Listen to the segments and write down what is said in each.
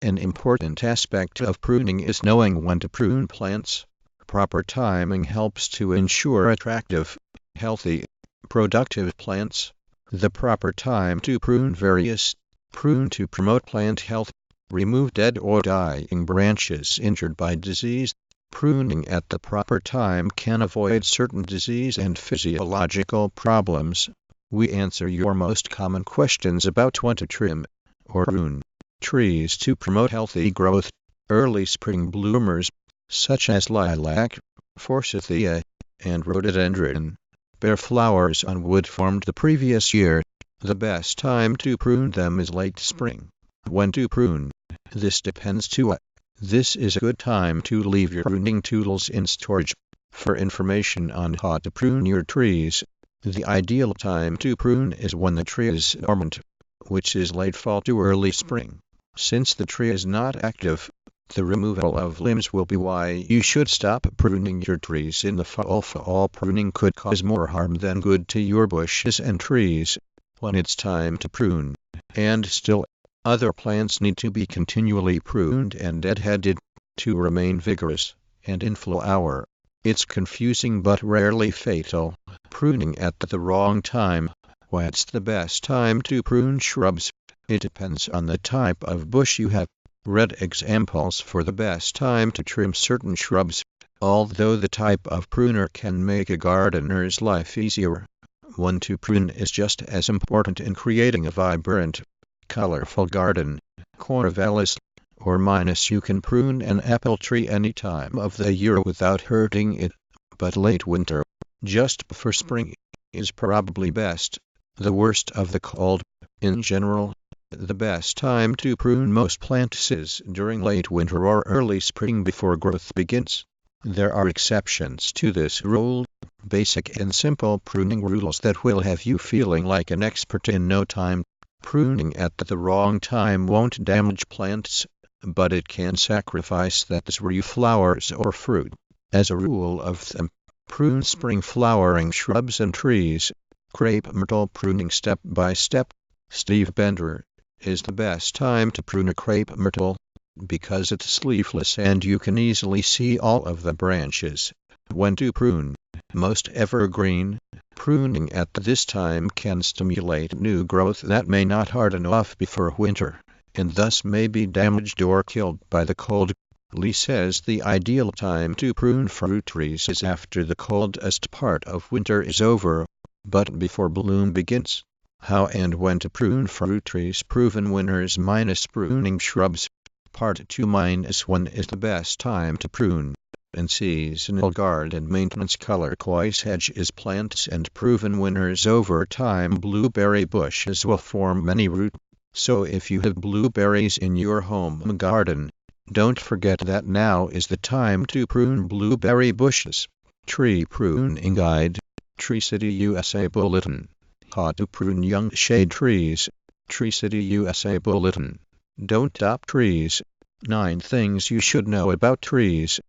An important aspect of pruning is knowing when to prune plants. Proper timing helps to ensure attractive, healthy, productive plants. The proper time to prune various. Prune to promote plant health. Remove dead or dying branches injured by disease. Pruning at the proper time can avoid certain disease and physiological problems. We answer your most common questions about when to trim or prune trees to promote healthy growth. Early spring bloomers, such as lilac, forsythia, and rhododendron, bear flowers on wood formed the previous year. The best time to prune them is late spring. When to prune? This depends too. This is a good time to leave your pruning tools in storage. For information on how to prune your trees, the ideal time to prune is when the tree is dormant, which is late fall to early spring. Since the tree is not active, the removal of limbs will be why you should stop pruning your trees in the fall. Fall pruning could cause more harm than good to your bushes and trees. When it's time to prune, and still, other plants need to be continually pruned and deadheaded to remain vigorous and in flower. It's confusing but rarely fatal. Pruning at the wrong time. What's the best time to prune shrubs? It depends on the type of bush you have. Read examples for the best time to trim certain shrubs. Although the type of pruner can make a gardener's life easier, when to prune is just as important in creating a vibrant, colorful garden. CORVALLIS or minus. You can prune an apple tree any time of the year without hurting it, but late winter, just before spring, is probably best. The worst of the cold. In general, the best time to prune most plants is during late winter or early spring before growth begins. There are exceptions to this rule, basic and simple pruning rules that will have you feeling like an expert in no time. Pruning at the wrong time won't damage plants, but it can sacrifice those rare flowers or fruit. As a rule of thumb, prune spring flowering shrubs and trees. Crepe myrtle pruning step by step. Steve Bender, is the best time to prune a crepe myrtle, because it's leafless and you can easily see all of the branches. When to prune? Most evergreen. Pruning at this time can stimulate new growth that may not harden off before winter, and thus may be damaged or killed by the cold. Lee says the ideal time to prune fruit trees is after the coldest part of winter is over, but before bloom begins. How and when to prune fruit trees. Proven winners minus pruning shrubs. Part 2-1 is the best time to prune. In seasonal garden maintenance, color choice hedges plants and proven winners. Over time, blueberry bushes will form many roots. So if you have blueberries in your home garden, don't forget that now is the time to prune blueberry bushes. Tree pruning guide. Tree City USA Bulletin. How to prune young shade trees. Tree City USA Bulletin. Don't top trees. 9 things you should know about trees.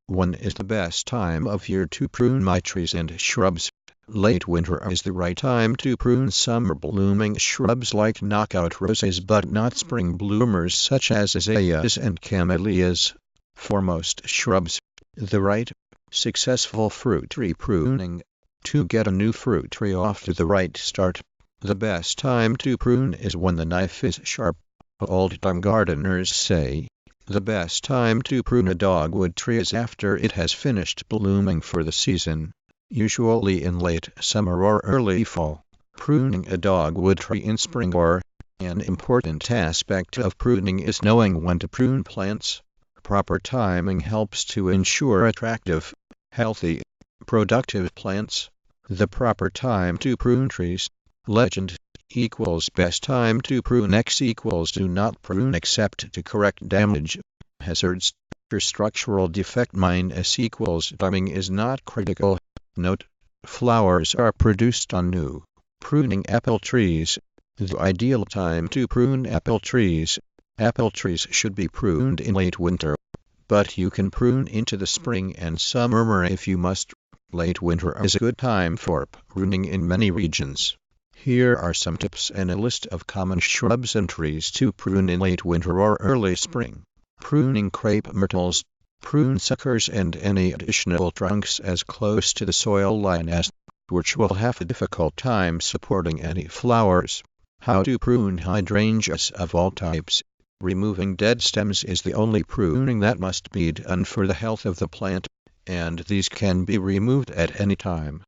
When is the best time of year to prune my trees and shrubs? Late winter is the right time to prune summer blooming shrubs like knockout roses, but not spring bloomers such as azaleas and camellias. For most shrubs, the right, successful fruit tree pruning. To get a new fruit tree off to the right start, the best time to prune is when the knife is sharp. Old-time gardeners say the best time to prune a dogwood tree is after it has finished blooming for the season, usually in late summer or early fall. Pruning a dogwood tree in spring or an important aspect of pruning is knowing when to prune plants. Proper timing helps to ensure attractive, healthy, productive plants. The proper time to prune trees. Legend equals best time to prune X equals do not prune except to correct damage hazards or structural defect minus equals timing is not critical. Note: flowers are produced on new pruning apple trees. The ideal time to prune apple trees. Apple trees should be pruned in late winter, but you can prune into the spring and summer if you must. Late winter is a good time for pruning in many regions. Here are some tips and a list of common shrubs and trees to prune in late winter or early spring. Pruning crepe myrtles. Prune suckers and any additional trunks as close to the soil line as which will have a difficult time supporting any flowers. How to prune hydrangeas of all types. Removing dead stems is the only pruning that must be done for the health of the plant, and these can be removed at any time.